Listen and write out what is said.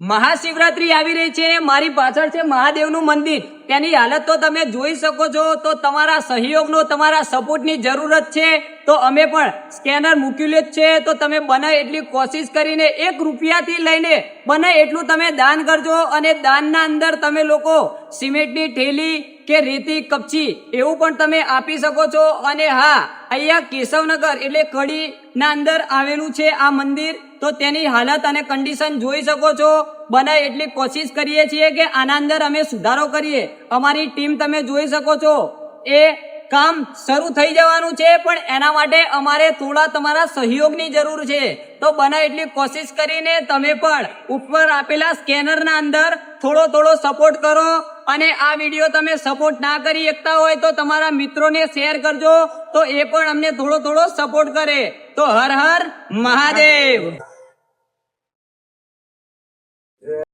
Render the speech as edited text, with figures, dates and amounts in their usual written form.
મહાશિવરાત્રી આવી રહી છે, મારી પાછળ છે મહાદેવનું મંદિર. તેની હાલત તો તમે જોઈ શકો છો. તો તમારા સહયોગનો, તમારા સપોર્ટની જરૂરત છે. તો અમે પણ સ્કેનર મૂક્યું જ છે. તો તમે બને એટલી કોશિશ કરીને 1 રૂપિયાથી લઈને બને એટલું તમે દાન કરજો. અને દાનના અંદર તમે લોકો સિમેન્ટની થેલી કે રેતી કપચી એવું પણ તમે આપી શકો છો. અને હા, અહીંયા કેશવનગર એટલે કડીના અંદર આવેલું છે આ મંદિર. તો તેની હાલત અને કન્ડિશન જોઈ શકો છો. બને એટલી કોશિશ કરીએ છીએ કે આના અંદર અમે સુધારો કરીએ. અમારી ટીમ તમે જોઈ શકો છો. એ કામ શરૂ થઈ જવાનું છે, પણ એના માટે અમારે થોડા તમારા સહયોગની જરૂર છે. તો બને એટલી કોશિશ કરીને તમે પણ ઉપર આપેલા સ્કેનરના અંદર થોડો સપોર્ટ કરો. અને આ વિડીયો તમે સપોર્ટ ના કરી શકતા હોય તો તમારા મિત્રોને શેર કરજો, તો એ પણ અમને થોડો સપોર્ટ કરે. તો હર હર મહાદેવ.